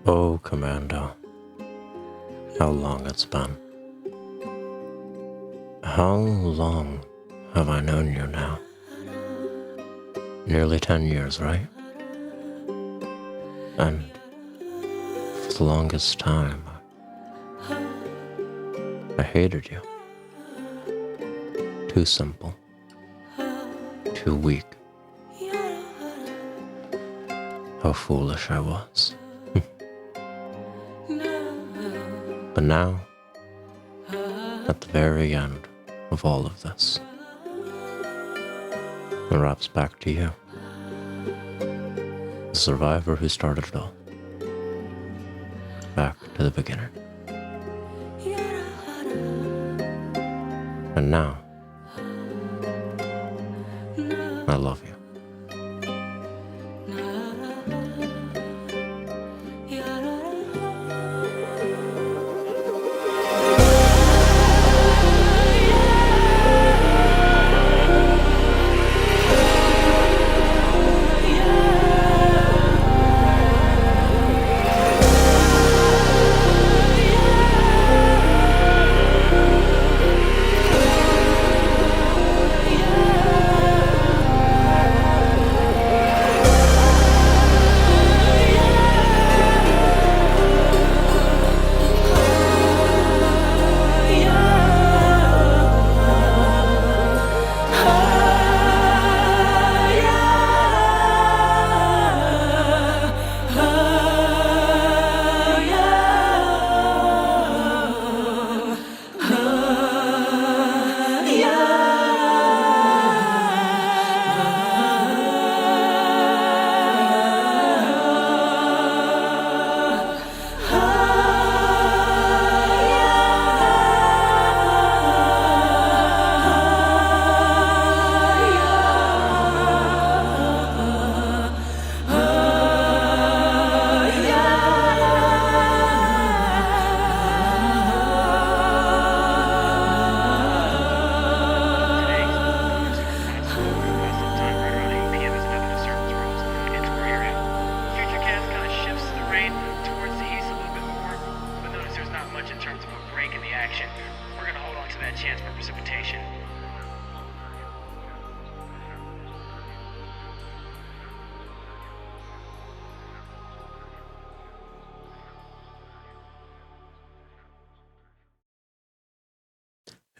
Oh, Commando, how long it's been. How long have I known you now? Nearly 10 years, right? And for the longest time, I hated you. Too simple. Too weak. How foolish I was. But now, at the very end of all of this, the rap's back to you. The survivor who started it all. Back to the beginning. And now, I love you. Chance for precipitation.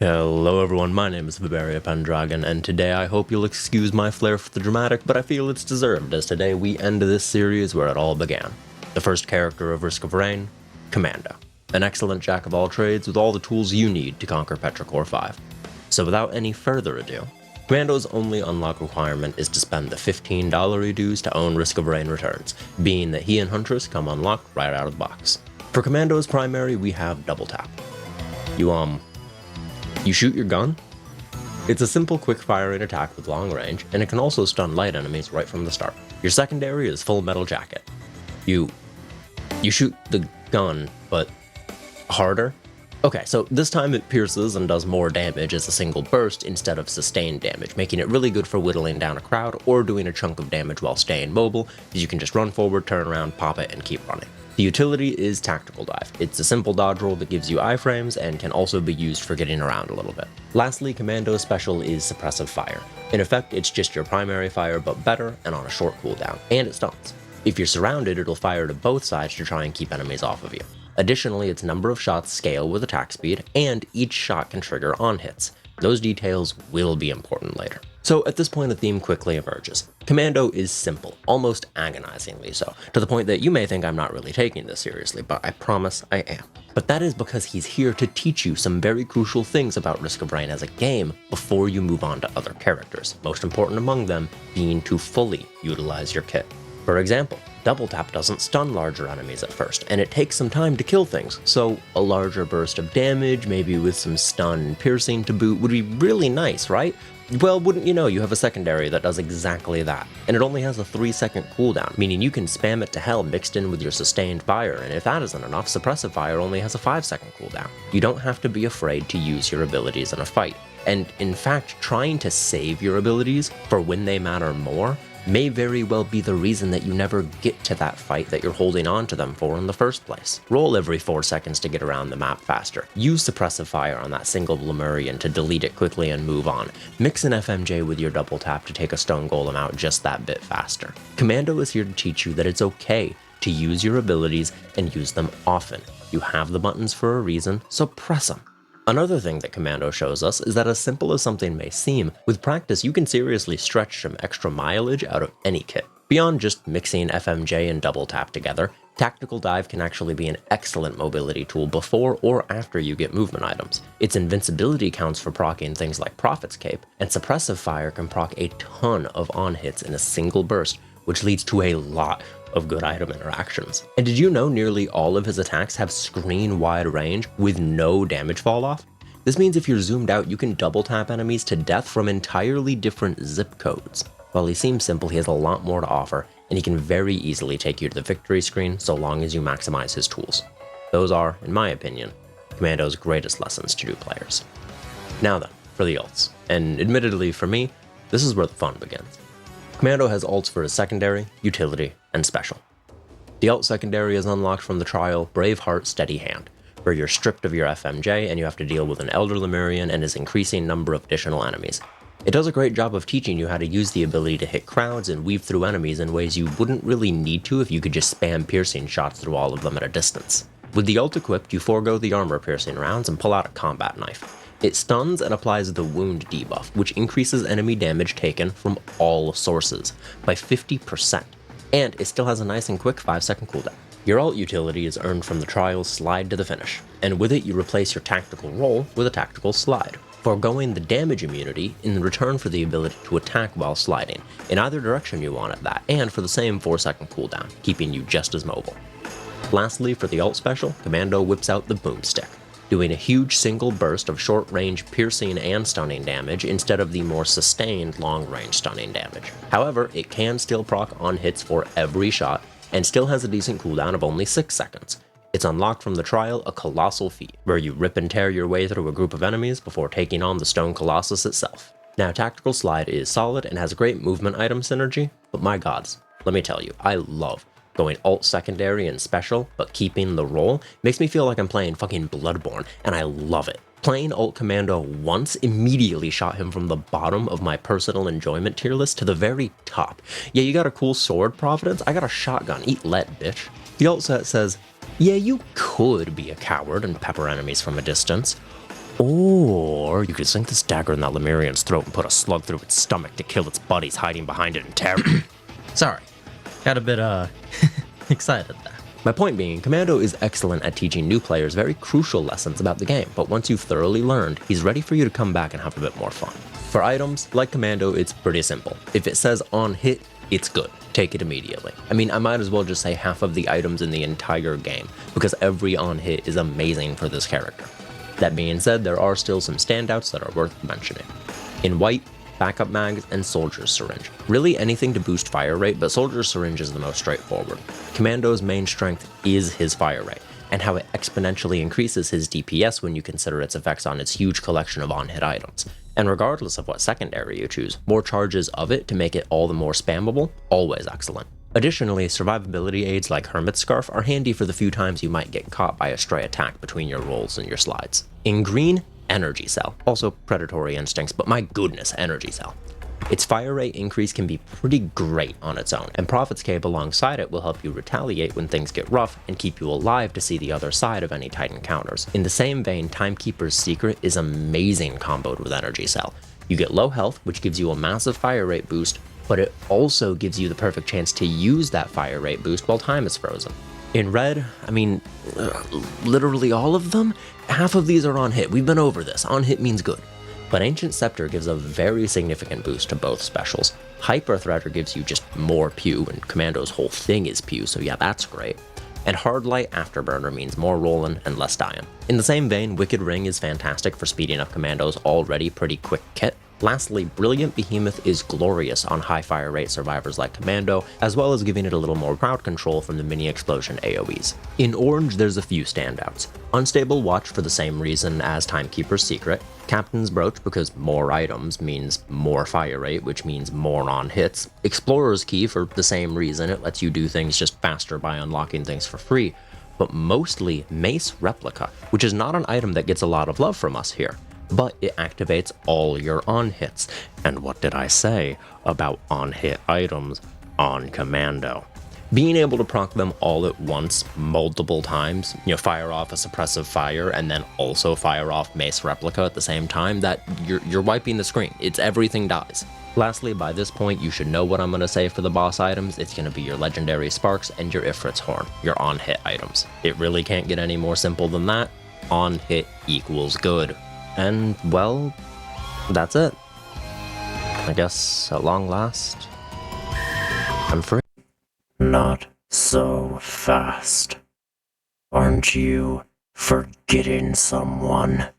Hello everyone, my name is WeAreWhispers, and today I hope you'll excuse my flair for the dramatic, but I feel it's deserved, as today we end this series where it all began. The first character of Risk of Rain, Commando. An excellent jack of all trades with all the tools you need to conquer Petrichor 5. So without any further ado, Commando's only unlock requirement is to spend the $15 dues to own Risk of Rain returns, being that he and Huntress come unlocked right out of the box. For Commando's primary, we have Double Tap. You shoot your gun? It's a simple quick-firing attack with long range, and it can also stun light enemies right from the start. Your secondary is Full Metal Jacket. You shoot the gun, but harder? Okay, so this time it pierces and does more damage as a single burst instead of sustained damage, making it really good for whittling down a crowd or doing a chunk of damage while staying mobile, as you can just run forward, turn around, pop it, and keep running. The utility is Tactical Dive. It's a simple dodge roll that gives you iframes and can also be used for getting around a little bit. Lastly, Commando's special is Suppressive Fire. In effect, it's just your primary fire, but better and on a short cooldown, and it stuns. If you're surrounded, it'll fire to both sides to try and keep enemies off of you. Additionally, its number of shots scale with attack speed, and each shot can trigger on hits. Those details will be important later. So at this point, a theme quickly emerges. Commando is simple, almost agonizingly so, to the point that you may think I'm not really taking this seriously, but I promise I am. But that is because he's here to teach you some very crucial things about Risk of Rain as a game before you move on to other characters, most important among them being to fully utilize your kit. For example, Double Tap doesn't stun larger enemies at first, and it takes some time to kill things, so a larger burst of damage, maybe with some stun and piercing to boot, would be really nice, right? Well, wouldn't you know, you have a secondary that does exactly that, and it only has a 3-second cooldown, meaning you can spam it to hell mixed in with your sustained fire, and if that isn't enough, Suppressive Fire only has a 5-second cooldown. You don't have to be afraid to use your abilities in a fight, and in fact, trying to save your abilities for when they matter more may very well be the reason that you never get to that fight that you're holding on to them for in the first place. Roll every 4 seconds to get around the map faster. Use suppressive fire on that single Lemurian to delete it quickly and move on. Mix an FMJ with your double tap to take a stone golem out just that bit faster. Commando is here to teach you that it's okay to use your abilities and use them often. You have the buttons for a reason, so press them. Another thing that Commando shows us is that as simple as something may seem, with practice you can seriously stretch some extra mileage out of any kit. Beyond just mixing FMJ and double tap together, Tactical Dive can actually be an excellent mobility tool before or after you get movement items. Its invincibility counts for proccing things like Prophet's Cape, and Suppressive Fire can proc a ton of on-hits in a single burst, which leads to a lot of good item interactions. And did you know nearly all of his attacks have screen-wide range with no damage fall off? This means if you're zoomed out, you can double tap enemies to death from entirely different zip codes. While he seems simple, he has a lot more to offer, and he can very easily take you to the victory screen so long as you maximize his tools. Those are, in my opinion, Commando's greatest lessons to new players. Now then, for the ults. And admittedly for me, this is where the fun begins. Commando has ults for his secondary, utility, and special. The ult secondary is unlocked from the trial Braveheart Steady Hand, where you're stripped of your FMJ and you have to deal with an Elder Lemurian and his increasing number of additional enemies. It does a great job of teaching you how to use the ability to hit crowds and weave through enemies in ways you wouldn't really need to if you could just spam piercing shots through all of them at a distance. With the ult equipped, you forego the armor piercing rounds and pull out a combat knife. It stuns and applies the wound debuff, which increases enemy damage taken from all sources by 50%, and it still has a nice and quick 5-second cooldown. Your ult utility is earned from the trial's slide to the finish, and with it you replace your tactical roll with a tactical slide, foregoing the damage immunity in return for the ability to attack while sliding, in either direction you want at that, and for the same 4-second cooldown, keeping you just as mobile. Lastly, for the ult special, Commando whips out the boomstick, doing a huge single burst of short-range piercing and stunning damage instead of the more sustained long-range stunning damage. However, it can still proc on hits for every shot, and still has a decent cooldown of only 6 seconds. It's unlocked from the trial A Colossal Feat, where you rip and tear your way through a group of enemies before taking on the Stone Colossus itself. Now, Tactical Slide is solid and has great movement item synergy, but my gods, let me tell you, I love going ult secondary and special, but keeping the roll makes me feel like I'm playing fucking Bloodborne, and I love it. Playing ult Commando once immediately shot him from the bottom of my personal enjoyment tier list to the very top. Yeah, you got a cool sword, Providence? I got a shotgun. Eat lead, bitch. The ult set says, yeah, you could be a coward and pepper enemies from a distance, or you could sink this dagger in that Lemurian's throat and put a slug through its stomach to kill its buddies hiding behind it in terror. Sorry. Got a bit, excited there. My point being, Commando is excellent at teaching new players very crucial lessons about the game, but once you've thoroughly learned, he's ready for you to come back and have a bit more fun. For items, like Commando, it's pretty simple. If it says on hit, it's good. Take it immediately. I mean, I might as well just say half of the items in the entire game, because every on hit is amazing for this character. That being said, there are still some standouts that are worth mentioning. In white, backup mags, and Soldier's Syringe. Really anything to boost fire rate, but Soldier's Syringe is the most straightforward. Commando's main strength is his fire rate, and how it exponentially increases his DPS when you consider its effects on its huge collection of on-hit items. And regardless of what secondary you choose, more charges of it to make it all the more spammable, always excellent. Additionally, survivability aids like Hermit's Scarf are handy for the few times you might get caught by a stray attack between your rolls and your slides. In green, Energy Cell, also Predatory Instincts, but my goodness, Energy Cell. Its fire rate increase can be pretty great on its own, and Prophet's Cape alongside it will help you retaliate when things get rough and keep you alive to see the other side of any tight encounters. In the same vein, Timekeeper's Secret is amazing comboed with Energy Cell. You get low health, which gives you a massive fire rate boost, but it also gives you the perfect chance to use that fire rate boost while time is frozen. In red, I mean, literally all of them? Half of these are on hit. We've been over this. On hit means good. But Ancient Scepter gives a very significant boost to both specials. Hyper Threader gives you just more pew, and Commando's whole thing is pew, so yeah, that's great. And Hard Light Afterburner means more rolling and less dying. In the same vein, Wicked Ring is fantastic for speeding up Commando's already pretty quick kit. Lastly, Brilliant Behemoth is glorious on high fire rate survivors like Commando, as well as giving it a little more crowd control from the mini explosion AoEs. In Orange, there's a few standouts. Unstable Watch for the same reason as Timekeeper's Secret, Captain's Brooch because more items means more fire rate, which means more on hits, Explorer's Key for the same reason, it lets you do things just faster by unlocking things for free, but mostly Mace Replica, which is not an item that gets a lot of love from us here, but it activates all your on-hits. And what did I say about on-hit items on Commando? Being able to proc them all at once, multiple times, fire off a suppressive fire and then also fire off Mace Replica at the same time, that you're wiping the screen. It's everything dies. Lastly, by this point, you should know what I'm going to say for the boss items. It's going to be your Legendary Sparks and your Ifrit's Horn, your on-hit items. It really can't get any more simple than that. On-hit equals good. And, well, that's it. I guess, at long last, I'm free. Not so fast. Aren't you forgetting someone?